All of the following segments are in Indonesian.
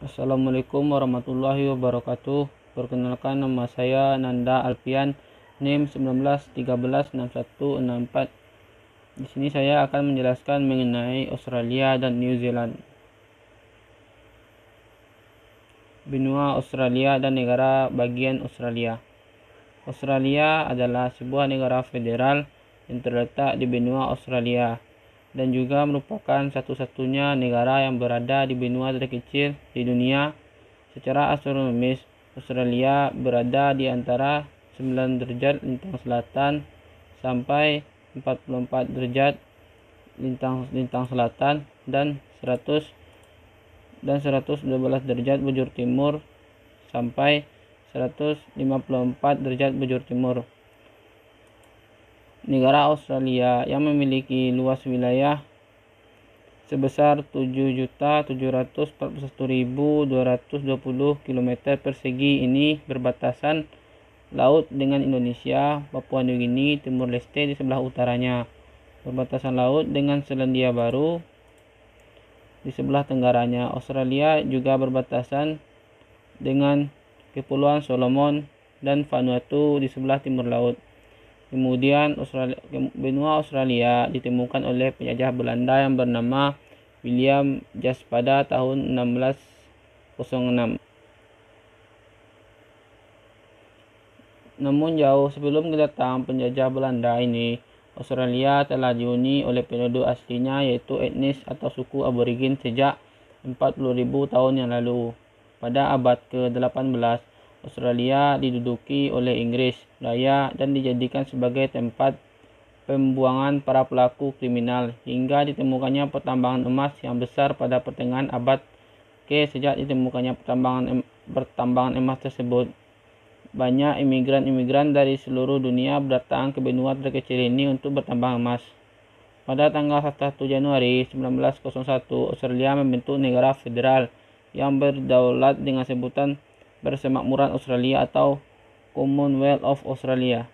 Assalamualaikum warahmatullahi wabarakatuh. Perkenalkan, nama saya Nanda Alfian, NIM 19136164. Di sini saya akan menjelaskan mengenai Australia dan New Zealand. Benua Australia dan negara bagian Australia. Australia adalah sebuah negara federal yang terletak di benua Australia dan juga merupakan satu-satunya negara yang berada di benua terkecil di dunia. Secara astronomis, Australia berada di antara 9 derajat lintang selatan sampai 44 derajat lintang selatan dan 112 derajat bujur timur sampai 154 derajat bujur timur. Negara Australia yang memiliki luas wilayah sebesar 7.741.220 km persegi ini berbatasan laut dengan Indonesia, Papua Nugini, Timur Leste di sebelah utaranya, berbatasan laut dengan Selandia Baru di sebelah tenggaranya. Australia juga berbatasan dengan Kepulauan Solomon dan Vanuatu di sebelah timur laut. Kemudian benua Australia ditemukan oleh penjajah Belanda yang bernama William Jas pada tahun 1606. Namun jauh sebelum kedatangan penjajah Belanda ini, Australia telah dihuni oleh penduduk aslinya, yaitu etnis atau suku aborigin sejak 40.000 tahun yang lalu. Pada abad ke-18, Australia diduduki oleh Inggris Raya dan dijadikan sebagai tempat pembuangan para pelaku kriminal hingga ditemukannya pertambangan emas yang besar pada pertengahan abad ke. Sejak ditemukannya pertambangan emas tersebut, banyak imigran dari seluruh dunia berdatangan ke benua terkecil ini untuk bertambang emas. Pada tanggal 1 Januari 1901, Australia membentuk negara federal yang berdaulat dengan sebutan Persemakmuran Australia atau Commonwealth of Australia.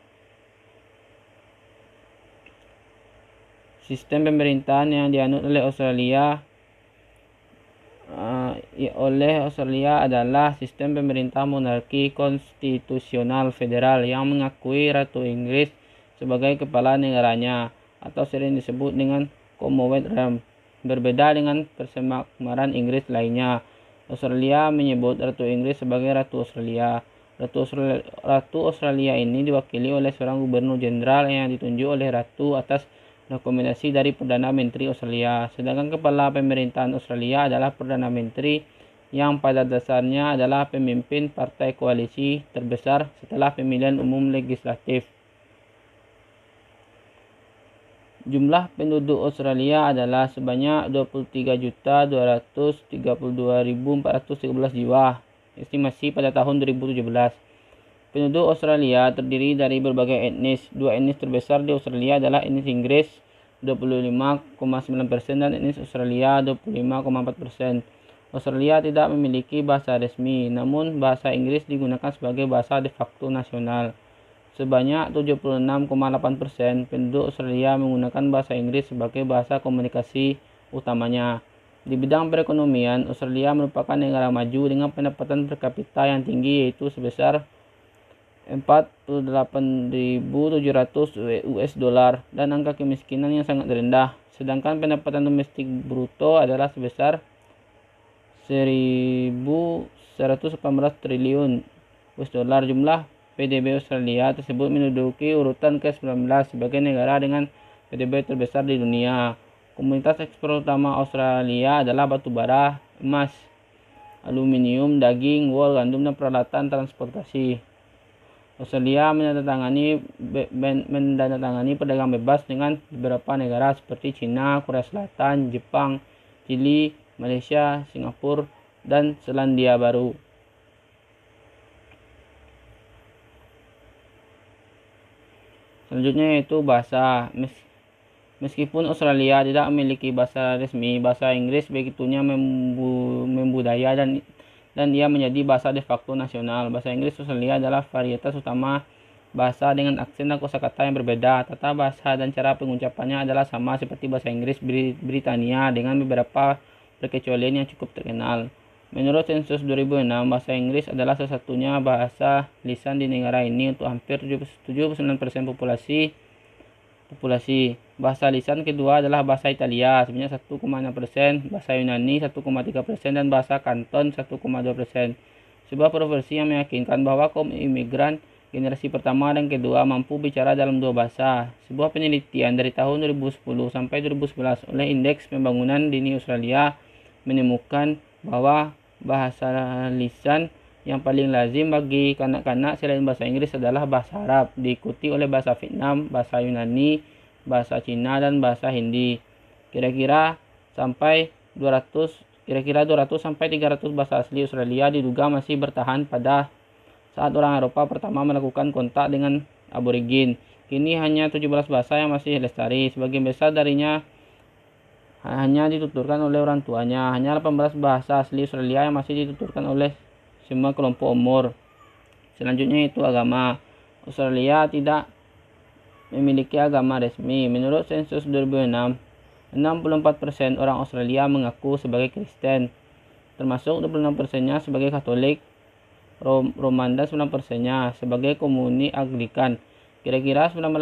Sistem pemerintahan yang dianut oleh Australia adalah sistem pemerintah monarki konstitusional federal yang mengakui Ratu Inggris sebagai kepala negaranya, atau sering disebut dengan Commonwealth Realm. Berbeda dengan persemakmuran Inggris lainnya, Australia menyebut Ratu Inggris sebagai Ratu Australia. Ratu Australia ini diwakili oleh seorang gubernur jenderal yang ditunjuk oleh Ratu atas rekomendasi dari Perdana Menteri Australia. Sedangkan kepala pemerintahan Australia adalah Perdana Menteri yang pada dasarnya adalah pemimpin partai koalisi terbesar setelah pemilihan umum legislatif. Jumlah penduduk Australia adalah sebanyak 23.232.413 jiwa, estimasi pada tahun 2017. Penduduk Australia terdiri dari berbagai etnis. Dua etnis terbesar di Australia adalah etnis Inggris 25,9% dan etnis Australia 25,4%. Australia tidak memiliki bahasa resmi, namun bahasa Inggris digunakan sebagai bahasa de facto nasional. Sebanyak 76,8% penduduk Australia menggunakan bahasa Inggris sebagai bahasa komunikasi utamanya. Di bidang perekonomian, Australia merupakan negara maju dengan pendapatan per kapita yang tinggi, yaitu sebesar 48.700 US dollar dan angka kemiskinan yang sangat rendah. Sedangkan pendapatan domestik bruto adalah sebesar 1.118 triliun US dollar. Jumlah PDB Australia tersebut menduduki urutan ke-19 sebagai negara dengan PDB terbesar di dunia. Komoditas ekspor utama Australia adalah batu bara, emas, aluminium, daging, wol, gandum, dan peralatan transportasi. Australia menandatangani perdagangan bebas dengan beberapa negara seperti China, Korea Selatan, Jepang, Chili, Malaysia, Singapura, dan Selandia Baru. Selanjutnya yaitu bahasa. Meskipun Australia tidak memiliki bahasa resmi, bahasa Inggris begitunya membudaya dan ia menjadi bahasa de facto nasional. Bahasa Inggris Australia adalah varietas utama bahasa dengan aksen dan kosakata yang berbeda. Tata bahasa dan cara pengucapannya adalah sama seperti bahasa Inggris Britania dengan beberapa perkecualian yang cukup terkenal. Menurut sensus 2006, bahasa Inggris adalah salah satunya bahasa lisan di negara ini untuk hampir 79% populasi. Bahasa lisan kedua adalah bahasa Italia sebanyak 1,6%, bahasa Yunani 1,3%, dan bahasa Kanton 1,2%. Sebuah profesi yang meyakinkan bahwa kaum imigran generasi pertama dan kedua mampu bicara dalam dua bahasa. Sebuah penelitian dari tahun 2010 sampai 2011 oleh Indeks Pembangunan Dini Australia menemukan bahwa bahasa lisan yang paling lazim bagi kanak-kanak selain bahasa Inggris adalah bahasa Arab, diikuti oleh bahasa Vietnam, bahasa Yunani, bahasa Cina, dan bahasa Hindi. Kira-kira 200 sampai 300 bahasa asli Australia diduga masih bertahan pada saat orang Eropa pertama melakukan kontak dengan aborigin. Kini hanya 17 bahasa yang masih lestari. Sebagian besar darinya hanya dituturkan oleh orang tuanya. Hanya 18 bahasa asli Australia yang masih dituturkan oleh semua kelompok umur. Selanjutnya itu agama. Australia tidak memiliki agama resmi. Menurut sensus 2006, 64% orang Australia mengaku sebagai Kristen, termasuk 26%-nya sebagai Katolik Roman dan 9%-nya sebagai Komuni Anglikan. Kira-kira 19%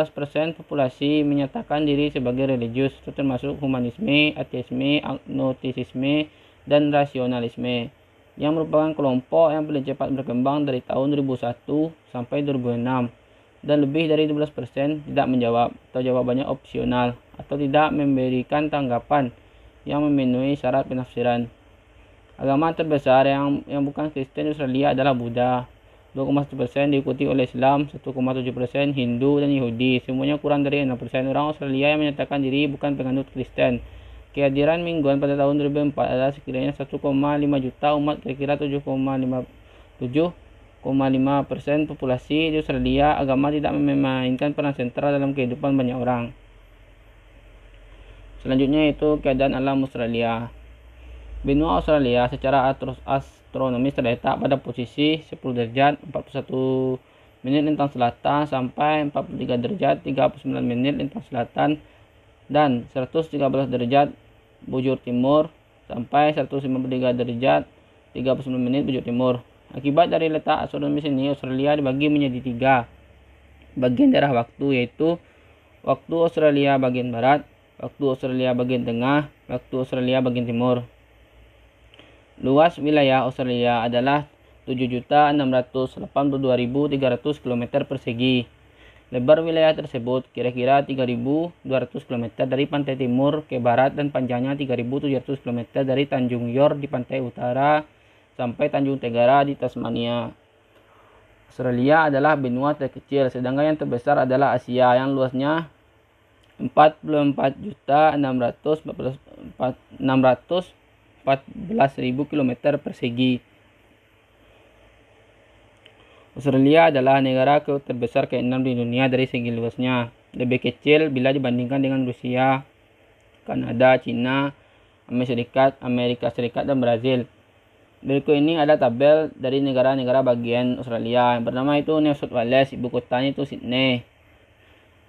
populasi menyatakan diri sebagai religius, termasuk humanisme, ateisme, agnostisisme, dan rasionalisme, yang merupakan kelompok yang paling cepat berkembang dari tahun 2001 sampai 2006, dan lebih dari 12% tidak menjawab atau jawabannya opsional atau tidak memberikan tanggapan yang memenuhi syarat penafsiran. Agama terbesar yang bukan Kristen di Australia adalah Buddha, 2,1%, diikuti oleh Islam 1,7%, Hindu, dan Yahudi. Semuanya kurang dari 6% orang Australia yang menyatakan diri bukan penganut Kristen. Kehadiran mingguan pada tahun 2004 adalah sekiranya 1,5 juta umat, kira-kira 7,5% populasi di Australia. Agama tidak memainkan peran sentral dalam kehidupan banyak orang. Selanjutnya itu keadaan alam Australia. Benua Australia secara astronomis terletak pada posisi 10 derajat 41 menit lintang selatan sampai 43 derajat 39 menit lintang selatan dan 113 derajat bujur timur sampai 153 derajat 39 menit bujur timur. Akibat dari letak astronomis ini, Australia dibagi menjadi 3 bagian daerah waktu, yaitu waktu Australia bagian barat, waktu Australia bagian tengah, waktu Australia bagian timur. Luas wilayah Australia adalah 7.682.300 km persegi. Lebar wilayah tersebut kira-kira 3.200 km dari pantai timur ke barat dan panjangnya 3.700 km dari Tanjung York di pantai utara sampai Tanjung Tegara di Tasmania. Australia adalah benua terkecil, sedangkan yang terbesar adalah Asia yang luasnya 44.614.000 km persegi. Australia adalah negara terbesar ke-6 di dunia dari segi luasnya. Lebih kecil bila dibandingkan dengan Rusia, Kanada, Cina, Amerika Serikat, dan Brazil. Berikut ini ada tabel dari negara-negara bagian Australia. Yang pertama itu New South Wales, ibu kotanya itu Sydney.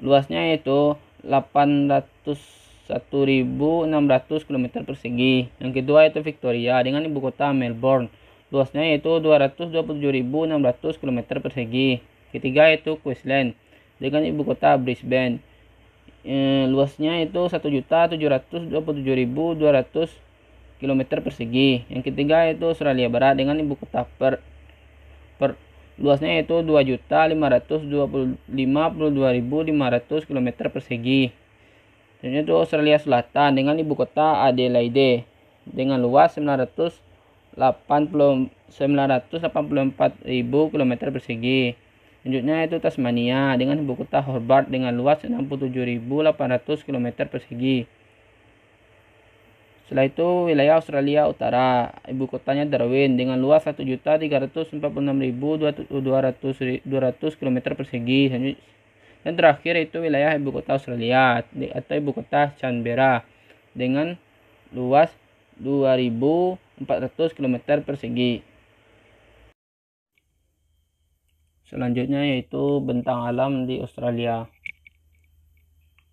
Luasnya itu 801.600 km persegi. Yang kedua itu Victoria dengan ibu kota Melbourne. Luasnya yaitu 227.600 km persegi. Ketiga itu Queensland dengan ibu kota Brisbane. Luasnya itu 1.727.200 km persegi. Yang ketiga itu Australia Barat dengan ibu kota Perth. Luasnya yaitu 2.522.500 km persegi. Dan itu Australia Selatan dengan ibu kota Adelaide dengan luas 984.000 km persegi. Selanjutnya itu Tasmania dengan ibu kota Hobart dengan luas 67.800 km persegi. Setelah itu wilayah Australia Utara, ibu kotanya Darwin dengan luas 1.346.200 km persegi. Dan terakhir itu wilayah ibu kota Australia atau ibu kota Canberra dengan luas 2.400 km persegi. Selanjutnya yaitu bentang alam di Australia.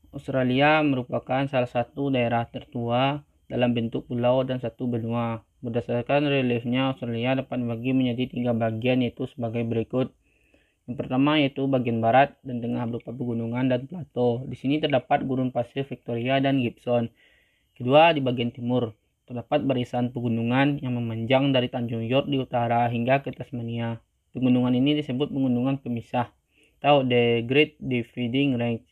Australia merupakan salah satu daerah tertua dalam bentuk pulau dan satu benua. Berdasarkan reliefnya, Australia dapat dibagi menjadi 3 bagian, yaitu sebagai berikut. Yang pertama yaitu bagian barat dan tengah berupa pegunungan dan plato. Di sini terdapat gurun pasir Victoria dan Gibson. Kedua, di bagian timur terdapat barisan pegunungan yang memanjang dari Tanjung York di utara hingga ke Tasmania. Pegunungan ini disebut pegunungan pemisah atau The Great Dividing Range.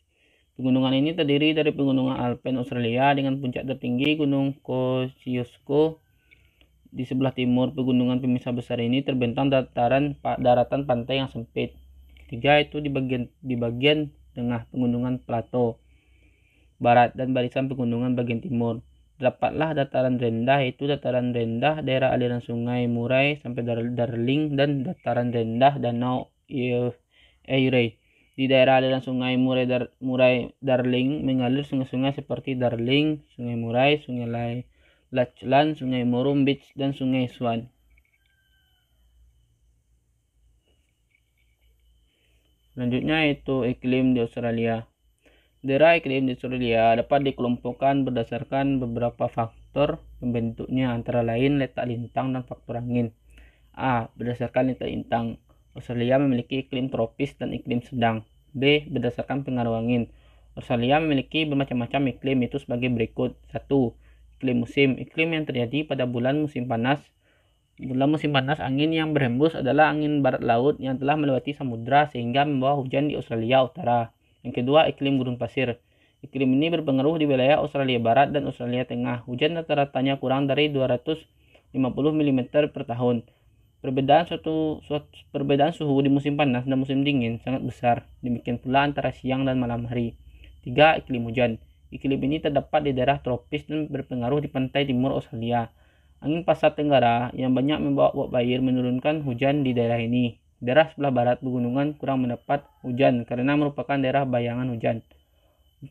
Pegunungan ini terdiri dari pegunungan Alpen Australia dengan puncak tertinggi Gunung Kosciuszko. Di sebelah timur pegunungan pemisah besar ini terbentang daratan pantai yang sempit. Ketiga itu di bagian tengah pegunungan plato barat dan barisan pegunungan bagian timur. Dapatlah dataran rendah, yaitu dataran rendah daerah aliran sungai Murray sampai Darling dan dataran rendah danau Erie. Di daerah aliran sungai Murray Darling mengalir sungai-sungai seperti Darling, Sungai Murray, Sungai Lachlan, Sungai Morum Beach, dan Sungai Swan. Selanjutnya yaitu iklim di Australia. Daerah iklim di Australia dapat dikelompokkan berdasarkan beberapa faktor pembentuknya, antara lain letak lintang dan faktor angin. A. Berdasarkan letak lintang, Australia memiliki iklim tropis dan iklim sedang. B. Berdasarkan pengaruh angin, Australia memiliki bermacam-macam iklim, itu sebagai berikut. 1. Iklim musim, iklim yang terjadi pada bulan musim panas. Bulan musim panas, angin yang berhembus adalah angin barat laut yang telah melewati samudra sehingga membawa hujan di Australia Utara. Yang kedua, iklim gurun pasir. Iklim ini berpengaruh di wilayah Australia Barat dan Australia Tengah. Hujan rata-ratanya kurang dari 250 mm per tahun. Perbedaan suhu di musim panas dan musim dingin sangat besar. Demikian pula antara siang dan malam hari. 3. Iklim hujan. Iklim ini terdapat di daerah tropis dan berpengaruh di pantai timur Australia. Angin pasat tenggara yang banyak membawa uap air menurunkan hujan di daerah ini. Daerah sebelah barat pegunungan kurang mendapat hujan karena merupakan daerah bayangan hujan. 4.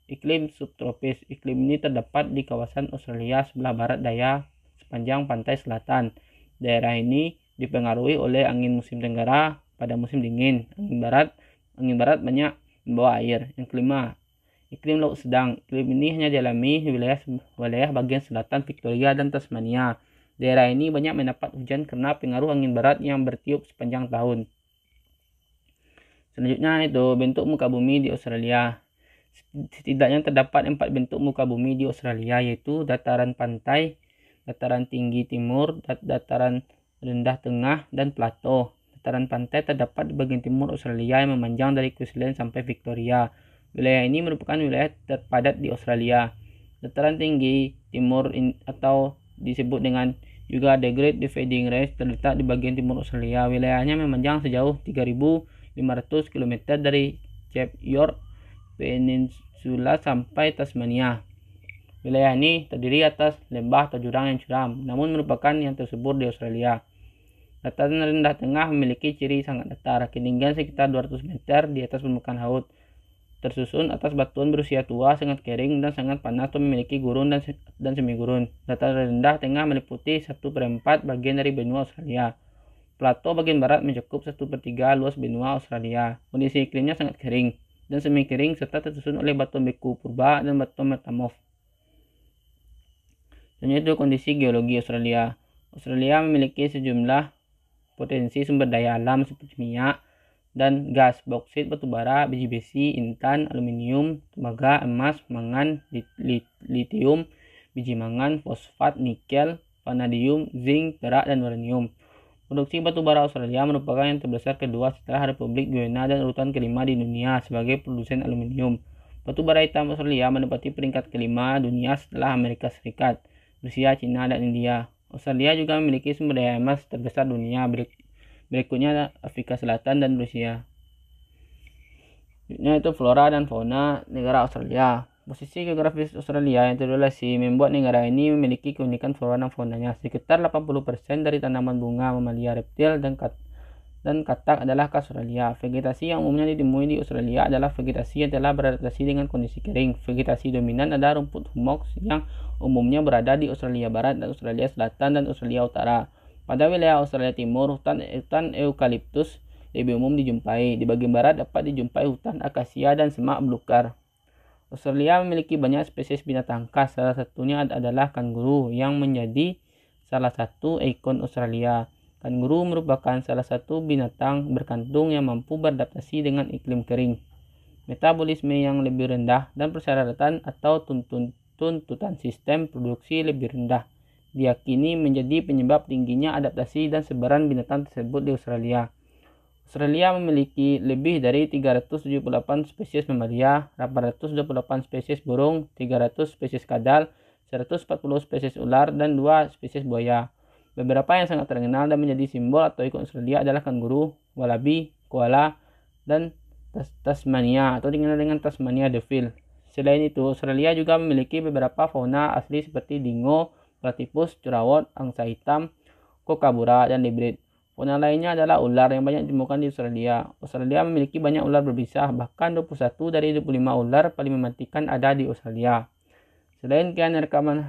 Iklim subtropis. Iklim ini terdapat di kawasan Australia sebelah barat daya sepanjang pantai selatan. Daerah ini dipengaruhi oleh angin musim tenggara pada musim dingin. Angin barat banyak membawa air. Yang kelima, iklim laut sedang. Iklim ini hanya dialami di wilayah bagian selatan Victoria dan Tasmania. Daerah ini banyak mendapat hujan karena pengaruh angin barat yang bertiup sepanjang tahun. Selanjutnya itu bentuk muka bumi di Australia. Setidaknya terdapat 4 bentuk muka bumi di Australia, yaitu dataran pantai, dataran tinggi timur, dataran rendah tengah, dan plato. Dataran pantai terdapat di bagian timur Australia yang memanjang dari Queensland sampai Victoria. Wilayah ini merupakan wilayah terpadat di Australia. Dataran tinggi timur atau disebut dengan juga The Great Dividing Range terletak di bagian timur Australia. Wilayahnya memanjang sejauh 3.500 km dari Cape York Peninsula sampai Tasmania. Wilayah ini terdiri atas lembah atau jurang yang curam, namun merupakan yang tersubur di Australia. Dataran rendah tengah memiliki ciri sangat datar, ketinggian sekitar 200 meter di atas permukaan laut. Tersusun atas batuan berusia tua, sangat kering dan sangat panas atau memiliki gurun dan semigurun. Dataran rendah tengah meliputi 1/4 bagian dari benua Australia. Plato bagian barat mencakup 1/3 luas benua Australia. Kondisi iklimnya sangat kering dan semi kering serta tersusun oleh batuan beku purba dan batuan metamorf. Dan itu kondisi geologi Australia. Australia memiliki sejumlah potensi sumber daya alam seperti minyak dan gas, bauksit, batubara, biji besi, intan, aluminium, tembaga, emas, mangan, litium, biji mangan, fosfat, nikel, vanadium, zinc, perak, dan uranium. Produksi batubara Australia merupakan yang terbesar kedua setelah Republik Guyana dan urutan kelima di dunia sebagai produsen aluminium. Batubara hitam Australia menempati peringkat kelima dunia setelah Amerika Serikat, Rusia, Cina, dan India. Australia juga memiliki sumber daya emas terbesar dunia. Berikutnya Afrika Selatan dan Rusia. Itu flora dan fauna negara Australia. Posisi geografis Australia yang terrelasi membuat negara ini memiliki keunikan flora dan faunanya. Sekitar 80% dari tanaman bunga, mamalia, reptil, dan katak adalah khas Australia. Vegetasi yang umumnya ditemui di Australia adalah vegetasi yang telah beradaptasi dengan kondisi kering. Vegetasi dominan adalah rumput humox yang umumnya berada di Australia Barat dan Australia Selatan dan Australia Utara. Pada wilayah Australia Timur, hutan eukaliptus lebih umum dijumpai. Di bagian barat dapat dijumpai hutan akasia dan semak belukar. Australia memiliki banyak spesies binatang khas. Salah satunya adalah kanguru yang menjadi salah satu ikon Australia. Kanguru merupakan salah satu binatang berkantung yang mampu beradaptasi dengan iklim kering, metabolisme yang lebih rendah, dan persyaratan atau tuntutan sistem produksi lebih rendah diyakini menjadi penyebab tingginya adaptasi dan sebaran binatang tersebut di Australia. Australia memiliki lebih dari 378 spesies mamalia, 828 spesies burung, 300 spesies kadal, 140 spesies ular, dan 2 spesies buaya. Beberapa yang sangat terkenal dan menjadi simbol atau ikon Australia adalah kanguru, wallaby, koala, dan Tasmania atau dikenal dengan Tasmania Devil. Selain itu, Australia juga memiliki beberapa fauna asli seperti dingo, platypus, curawat, angsa hitam, kookaburra, dan librid. Fauna lainnya adalah ular yang banyak ditemukan di Australia. Australia memiliki banyak ular berbisa, bahkan 21 dari 25 ular paling mematikan ada di Australia. Selain keanekaragaman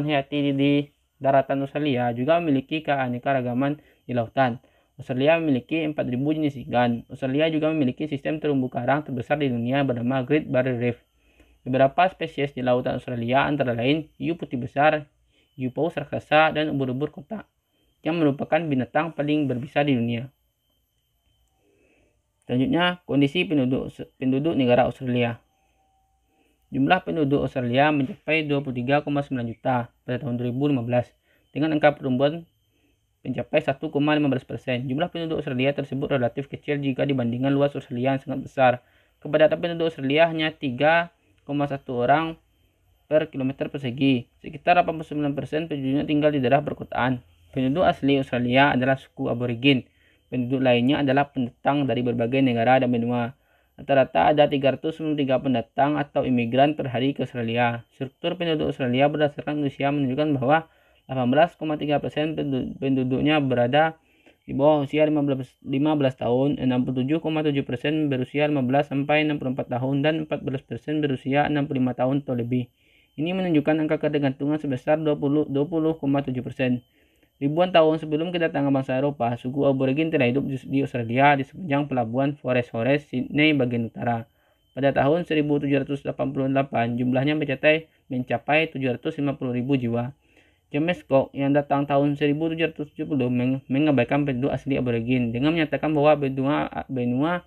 hayati di daratan Australia, juga memiliki keanekaragaman di lautan. Australia memiliki 4.000 jenis ikan. Australia juga memiliki sistem terumbu karang terbesar di dunia bernama Great Barrier Reef. Beberapa spesies di lautan Australia antara lain hiu putih besar, hiu paus raksasa, dan ubur-ubur kotak, yang merupakan binatang paling berbisa di dunia. Selanjutnya, kondisi penduduk negara Australia. Jumlah penduduk Australia mencapai 23,9 juta pada tahun 2015, dengan angka pertumbuhan mencapai 1,15%. Jumlah penduduk Australia tersebut relatif kecil jika dibandingkan luas Australia yang sangat besar. Kepadatan penduduk Australia hanya 3,1 orang per kilometer persegi. Sekitar 89% penduduknya tinggal di daerah perkotaan. Penduduk asli Australia adalah suku aborigin. Penduduk lainnya adalah pendatang dari berbagai negara dan benua. Rata-rata ada 393 pendatang atau imigran per hari ke Australia. Struktur penduduk Australia berdasarkan usia menunjukkan bahwa 18,3% penduduknya berada di bawah usia 15 tahun, 67,7% berusia 15 sampai 64 tahun, dan 14% berusia 65 tahun atau lebih. Ini menunjukkan angka ketergantungan sebesar 20,7%. Ribuan tahun sebelum kedatangan bangsa Eropa, suku aborigin telah hidup di Australia di sepanjang pelabuhan Forest Sydney bagian utara. Pada tahun 1788, jumlahnya mencapai 750.000 jiwa. James Cook yang datang tahun 1770 mengabaikan penduduk asli aborigin dengan menyatakan bahwa benua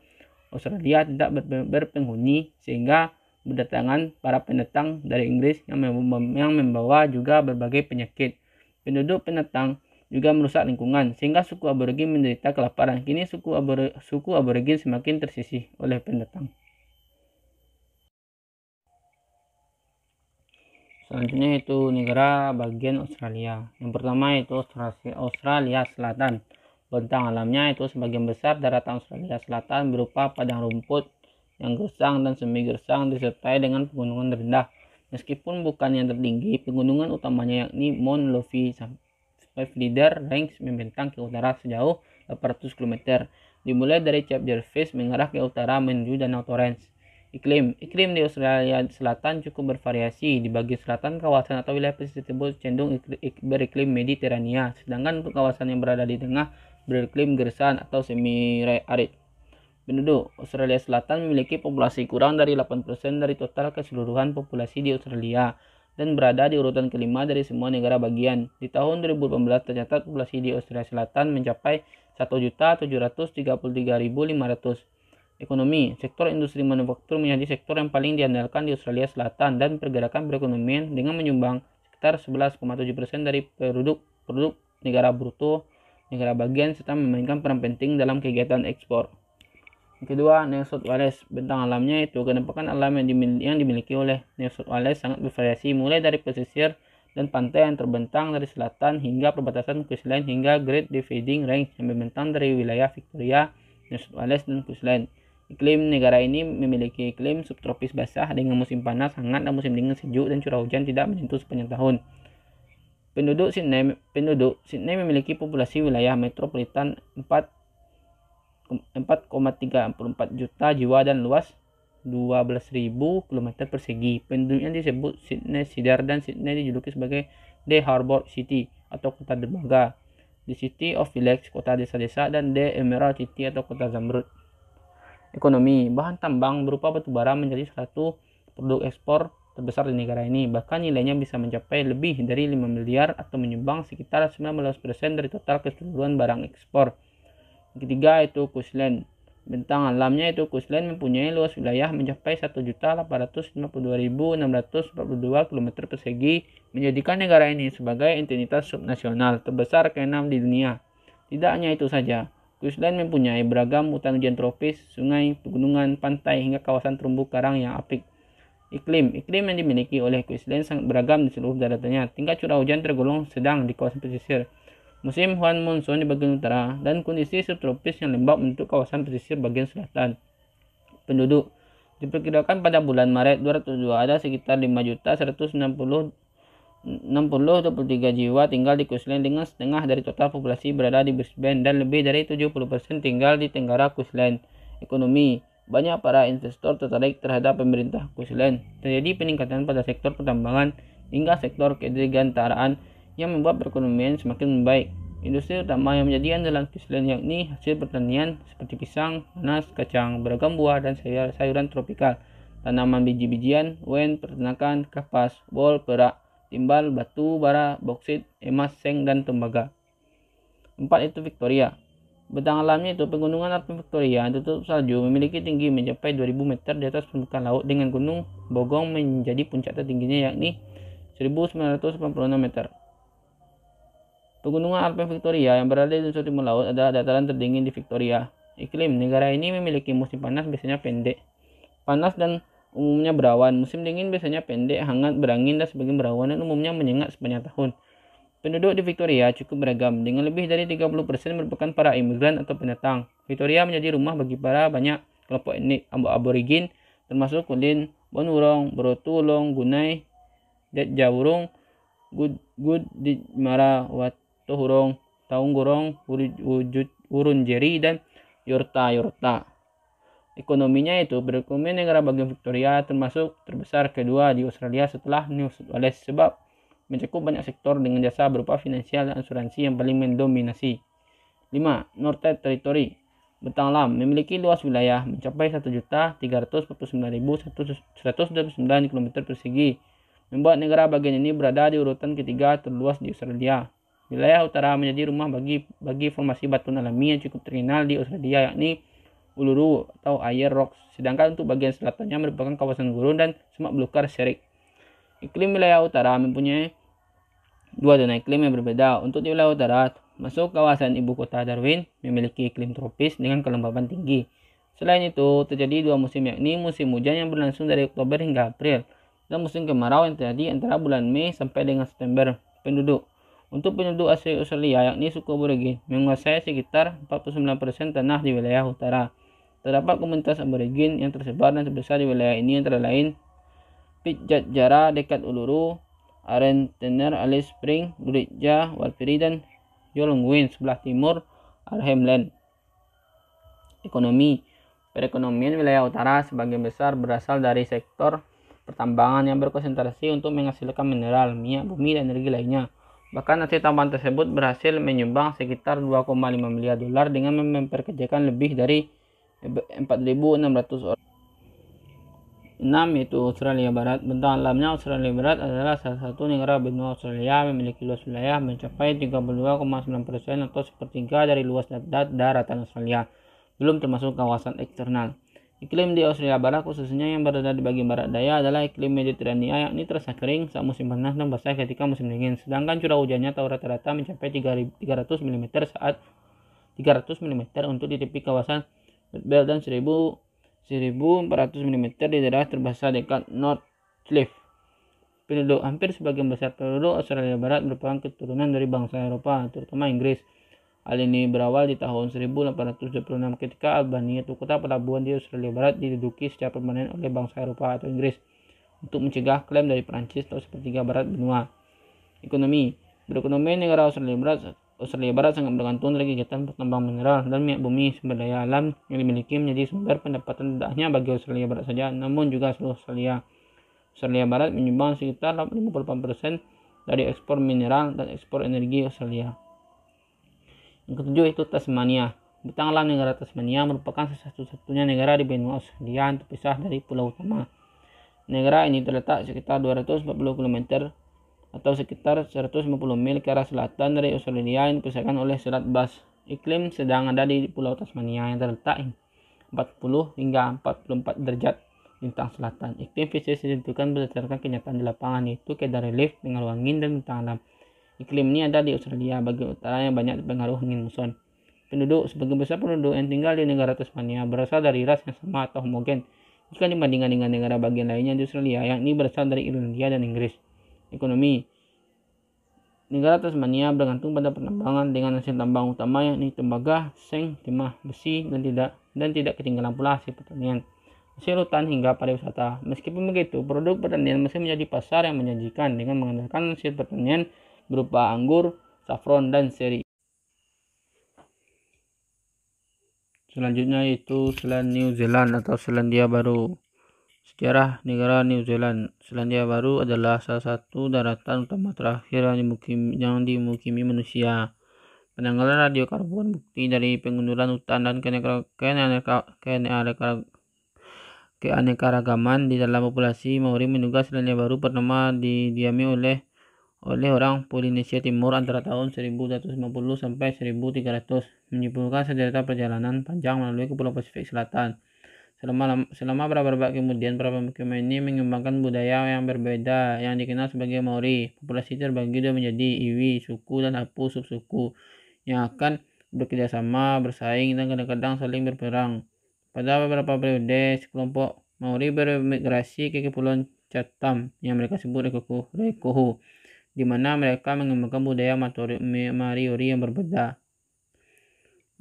Australia tidak berpenghuni, sehingga berdatangan para pendatang dari Inggris yang membawa juga berbagai penyakit. Penduduk pendatang juga merusak lingkungan, sehingga suku aborigin menderita kelaparan. Kini suku aborigin semakin tersisih oleh pendatang. Selanjutnya itu negara bagian Australia. Yang pertama itu Australia Selatan. Bentang alamnya itu sebagian besar daratan Australia Selatan berupa padang rumput yang gersang dan semi gersang disertai dengan pegunungan rendah. Meskipun bukan yang tertinggi, pegunungan utamanya yakni Mount Lofty Leader Range membentang ke utara sejauh 800 km, dimulai dari Cape Jervis mengarah ke utara menuju Danau Torrens. Iklim di Australia Selatan cukup bervariasi. Di bagian selatan kawasan atau wilayah pesisir tersebut cenderung beriklim Mediterania, sedangkan untuk kawasan yang berada di tengah beriklim gersang atau semi arid. Penduduk Australia Selatan memiliki populasi kurang dari 8% dari total keseluruhan populasi di Australia dan berada di urutan kelima dari semua negara bagian. Di tahun 2018 tercatat populasi di Australia Selatan mencapai 1.733.500. Ekonomi, sektor industri manufaktur menjadi sektor yang paling diandalkan di Australia Selatan dan pergerakan perekonomian dengan menyumbang sekitar 11,7% dari produk negara bruto negara bagian serta memainkan peran penting dalam kegiatan ekspor. Kedua, New South Wales. Bentang alamnya itu kenampakan alam yang dimiliki oleh New South Wales sangat bervariasi, mulai dari pesisir dan pantai yang terbentang dari selatan hingga perbatasan Queensland hingga Great Dividing Range yang membentang dari wilayah Victoria, New South Wales, dan Queensland. Iklim negara ini memiliki iklim subtropis basah dengan musim panas hangat dan musim dingin sejuk, dan curah hujan tidak menyentuh sepanjang tahun. Penduduk Sydney memiliki populasi wilayah metropolitan 4,34 juta jiwa dan luas 12.000 km persegi. Penduduknya disebut Sydney Sider, dan Sydney dijuluki sebagai The Harbour City atau kota dermaga, The City of Village kota desa-desa, dan The Emerald City atau kota zamrud. Ekonomi, bahan tambang berupa batu bara menjadi satu produk ekspor terbesar di negara ini. Bahkan nilainya bisa mencapai lebih dari 5 miliar atau menyumbang sekitar 19% dari total keseluruhan barang ekspor. Yang ketiga itu Queensland. Bentang alamnya itu Queensland mempunyai luas wilayah mencapai 1.852.642 km persegi, menjadikan negara ini sebagai entitas subnasional terbesar ke-6 di dunia. Tidak hanya itu saja, Queensland mempunyai beragam hutan hujan tropis, sungai, pegunungan, pantai, hingga kawasan terumbu karang yang apik. Iklim yang dimiliki oleh Queensland sangat beragam di seluruh daratannya. Tingkat curah hujan tergolong sedang di kawasan pesisir. Musim hujan monsun di bagian utara dan kondisi subtropis yang lembab untuk kawasan pesisir bagian selatan. Penduduk diperkirakan pada bulan Maret 2002 ada sekitar 5.160.23 jiwa tinggal di Queensland, dengan setengah dari total populasi berada di Brisbane dan lebih dari 70% tinggal di Tenggara Queensland. Ekonomi, banyak para investor tertarik terhadap pemerintah Queensland. Terjadi peningkatan pada sektor pertambangan hingga sektor kedirgantaraan yang membuat perekonomian semakin membaik. Industri utama yang menjadi andalan Queensland yakni hasil pertanian seperti pisang, nanas, kacang, beragam buah dan sayuran tropikal, tanaman biji-bijian, wen, peternakan, kapas, bol, perak, timbal, batu bara, boksit, emas, seng, dan tembaga. 4 itu Victoria. Bentang alamnya itu pegunungan Alpen Victoria yang tertutup salju memiliki tinggi mencapai 2000 meter di atas permukaan laut, dengan Gunung Bogong menjadi puncak tertingginya yakni 1986 meter. Pegunungan Alpen Victoria yang berada di unsur timur laut adalah dataran tertinggi di Victoria. Iklim negara ini memiliki musim panas biasanya pendek, panas dan umumnya berawan. Musim dingin biasanya pendek, hangat, berangin, dan sebagian berawan dan umumnya menyengat sepanjang tahun. Penduduk di Victoria cukup beragam, dengan lebih dari 30% merupakan para imigran atau pendatang. Victoria menjadi rumah bagi banyak kelompok etnik aborigin, termasuk Kulin, Bonwurrung, Borotulung, Gunai, Detjawurrung, Gudjimara, Watohurung, Taungurung, Wurundjeri, dan Yorta. Ekonominya itu perekonomian negara bagian Victoria termasuk terbesar kedua di Australia setelah New South Wales, sebab mencakup banyak sektor dengan jasa berupa finansial dan asuransi yang paling mendominasi. 5. Northern Territory. Bentang alam memiliki luas wilayah mencapai 1.349.129 km persegi, membuat negara bagian ini berada di urutan ketiga terluas di Australia. Wilayah utara menjadi rumah bagi formasi batuan alami yang cukup terkenal di Australia, yakni Uluru atau Ayers Rocks, sedangkan untuk bagian selatannya merupakan kawasan gurun dan semak belukar Sherik. Iklim wilayah utara mempunyai dua zona iklim yang berbeda. Untuk di wilayah utara, masuk kawasan ibu kota Darwin memiliki iklim tropis dengan kelembaban tinggi. Selain itu, terjadi dua musim, yakni musim hujan yang berlangsung dari Oktober hingga April dan musim kemarau yang terjadi antara bulan Mei sampai dengan September. Penduduk. Untuk penduduk asli Australia, yakni suku aborigin, menguasai sekitar 49% tanah di wilayah utara. Terdapat komunitas aborigin yang tersebar dan terbesar di wilayah ini antara lain Pitjantjatjara dekat Uluru, Arentener, Alice Springs, Gurija, Walpiri, dan Yolnguin sebelah timur Arnhem. Ekonomi. Perekonomian wilayah utara sebagian besar berasal dari sektor pertambangan yang berkonsentrasi untuk menghasilkan mineral, minyak bumi, dan energi lainnya. Bahkan hasil tambahan tersebut berhasil menyumbang sekitar 2,5 miliar dolar dengan memperkerjakan lebih dari 4.600 orang. 6 yaitu Australia Barat. Bentang alamnya Australia Barat adalah salah satu negara benua Australia memiliki luas wilayah mencapai 32,9% atau sepertiga dari luas daratan Australia, belum termasuk kawasan eksternal. Iklim di Australia Barat, khususnya yang berada di bagian barat daya, adalah iklim Mediterania, yakni terasa kering saat musim panas dan basah ketika musim dingin. Sedangkan curah hujannya rata-rata mencapai 300 mm saat 300 mm untuk di tepi kawasan Belt dan 1.400 mm di daerah terbesar dekat North Cliff. Penduduk. Hampir sebagian besar penduduk Australia Barat merupakan keturunan dari bangsa Eropa, terutama Inggris. Hal ini berawal di tahun 1826 ketika Albania, atau kota pelabuhan di Australia Barat, diduduki secara permanen oleh bangsa Eropa atau Inggris untuk mencegah klaim dari Prancis atau sepertiga barat benua. Ekonomi. Perekonomian negara Australia Barat sangat bergantung dari kegiatan pertambangan mineral dan minyak bumi. Sumber daya alam yang dimiliki menjadi sumber pendapatan tidak hanya bagi Australia Barat saja, namun juga seluruh Australia. Australia Barat menyumbang sekitar 58% dari ekspor mineral dan ekspor energi Australia. Yang ketujuh itu Tasmania. Bentang alam negara Tasmania merupakan satu-satunya negara di benua Australia yang terpisah dari pulau utama. Negara ini terletak sekitar 240 km atau sekitar 150 mil ke arah selatan dari Australia yang dipisahkan oleh Selat Bass. Iklim sedang ada di Pulau Tasmania yang terletak 40 hingga 44 derajat lintang selatan. Iklim fisik ditentukan berdasarkan kenyataan di lapangan, yaitu kadar relief, pengaruh angin, dan bentang alam. Iklim ini ada di Australia bagian utara yang banyak dipengaruhi angin muson. Penduduk, sebagian besar penduduk yang tinggal di negara Tasmania berasal dari ras yang sama atau homogen jika dibandingkan dengan negara bagian lainnya di Australia, yakni berasal dari Irlandia dan Inggris. Ekonomi. Negara Tasmania bergantung pada penambangan dengan hasil tambang utama yakni tembaga, seng, timah, besi, dan tidak ketinggalan pula hasil pertanian, hasil hutan hingga pariwisata. Meskipun begitu, produk pertanian masih menjadi pasar yang menjanjikan dengan mengandalkan hasil pertanian berupa anggur, saffron, dan seri. Selanjutnya yaitu Selat New Zealand atau Selandia Baru. Sejarah negara New Zealand. Selandia Baru adalah salah satu daratan utama terakhir yang dimukimi manusia. Penanggalan radiokarbon bukti dari pengunduran hutan dan keanekaragaman di dalam populasi Maori menduga Selandia Baru pertama didiami oleh orang Polinesia Timur antara tahun 1250 sampai 1300, menyimpulkan sejarah perjalanan panjang melalui Pulau Pasifik Selatan. Selama berabad kemudian, para pemukiman ini mengembangkan budaya yang berbeda yang dikenal sebagai Maori. Populasi terbagi menjadi iwi, suku, dan apu subsuku yang akan bekerjasama, bersaing, dan kadang-kadang saling berperang. Pada beberapa periode, sekelompok Maori bermigrasi ke Kepulauan Chatham yang mereka sebut Rekohu, di mana mereka mengembangkan budaya Mariori yang berbeda.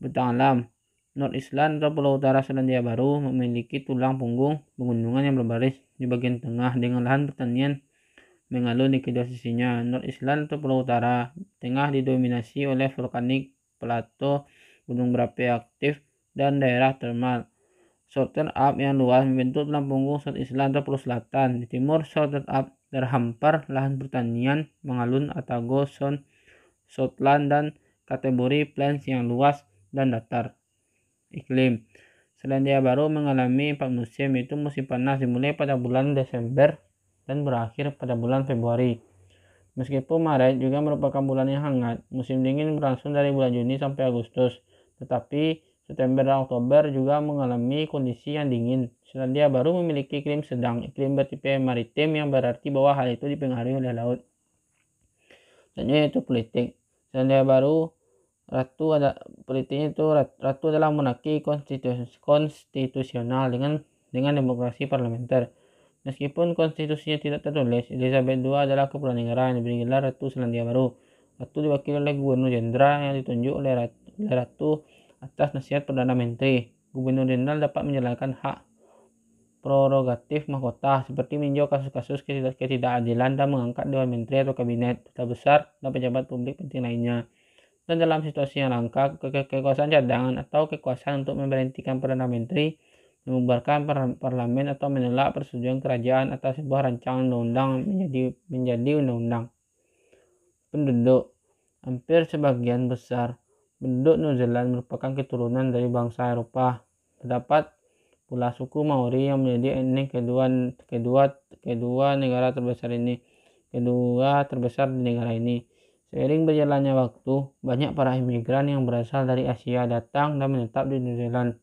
Bentang alam. North Island atau Pulau Utara Selandia Baru memiliki tulang punggung pegunungan yang berbaris di bagian tengah dengan lahan pertanian mengalun di kedua sisinya. North Island atau Pulau Utara tengah didominasi oleh vulkanik, plato, gunung berapi aktif, dan daerah termal. Southern Up yang luas membentuk tulang punggung South Island atau Pulau Selatan. Di timur Southern Up terhampar lahan pertanian mengalun Otago Sound, Southland, dan kategori plains yang luas dan datar. Iklim. Selandia Baru mengalami 4 musim, yaitu musim panas dimulai pada bulan Desember dan berakhir pada bulan Februari. Meskipun Maret juga merupakan bulan yang hangat, musim dingin berlangsung dari bulan Juni sampai Agustus, tetapi September dan Oktober juga mengalami kondisi yang dingin. Selandia Baru memiliki iklim sedang, iklim bertipe maritim yang berarti bahwa hal itu dipengaruhi oleh laut. Selanjutnya yaitu politik. Selandia Baru Ratu adalah monarki konstitusional dengan demokrasi parlementer. Meskipun konstitusinya tidak tertulis, Elizabeth II adalah kepala negara yang diberi gelar Ratu Selandia Baru. Ratu diwakili oleh Gubernur Jenderal yang ditunjuk oleh Ratu atas nasihat Perdana Menteri. Gubernur Jenderal dapat menjalankan hak prerogatif mahkota seperti meninjau kasus-kasus ketidakadilan dan mengangkat Dewan Menteri atau Kabinet, duta besar, dan pejabat publik penting lainnya. Dan dalam situasi yang langka, kekuasaan cadangan atau kekuasaan untuk memberhentikan Perdana Menteri, membubarkan parlemen, atau menolak persetujuan kerajaan atas sebuah rancangan undang-undang menjadi undang-undang. Penduduk. Hampir sebagian besar penduduk New Zealand merupakan keturunan dari bangsa Eropa. Terdapat pula suku Maori yang menjadi etnik kedua negara terbesar di negara ini. Seiring berjalannya waktu, banyak para imigran yang berasal dari Asia datang dan menetap di New Zealand.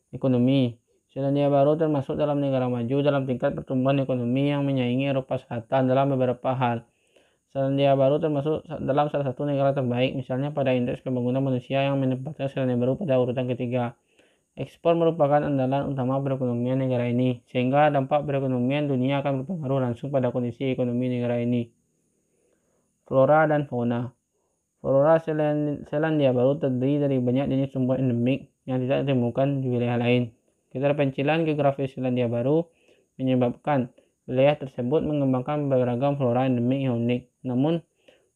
Ekonomi. Selandia Baru termasuk dalam negara maju dalam tingkat pertumbuhan ekonomi yang menyaingi Eropa Selatan dalam beberapa hal. Selandia Baru termasuk dalam salah satu negara terbaik, misalnya pada indeks pembangunan manusia yang menempatkan Selandia Baru pada urutan ketiga. Ekspor merupakan andalan utama perekonomian negara ini, sehingga dampak perekonomian dunia akan berpengaruh langsung pada kondisi ekonomi negara ini. Flora dan fauna. Flora Selandia Baru terdiri dari banyak jenis tumbuhan endemik yang tidak ditemukan di wilayah lain. Keterpencilan geografis Selandia Baru menyebabkan wilayah tersebut mengembangkan beragam flora endemik yang unik. Namun,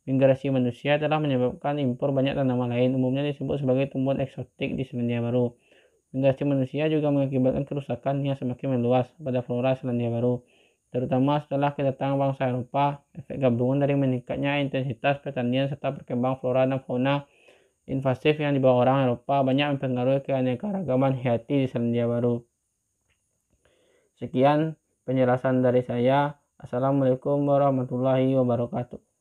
migrasi manusia telah menyebabkan impor banyak tanaman lain, umumnya disebut sebagai tumbuhan eksotik di Selandia Baru. Migrasi manusia juga mengakibatkan kerusakan yang semakin meluas pada flora Selandia Baru, terutama setelah kedatangan bangsa Eropa. Efek gabungan dari meningkatnya intensitas pertanian serta berkembang flora dan fauna invasif yang dibawa orang Eropa banyak mempengaruhi keanekaragaman hayati di Selandia Baru. Sekian penjelasan dari saya. Assalamualaikum warahmatullahi wabarakatuh.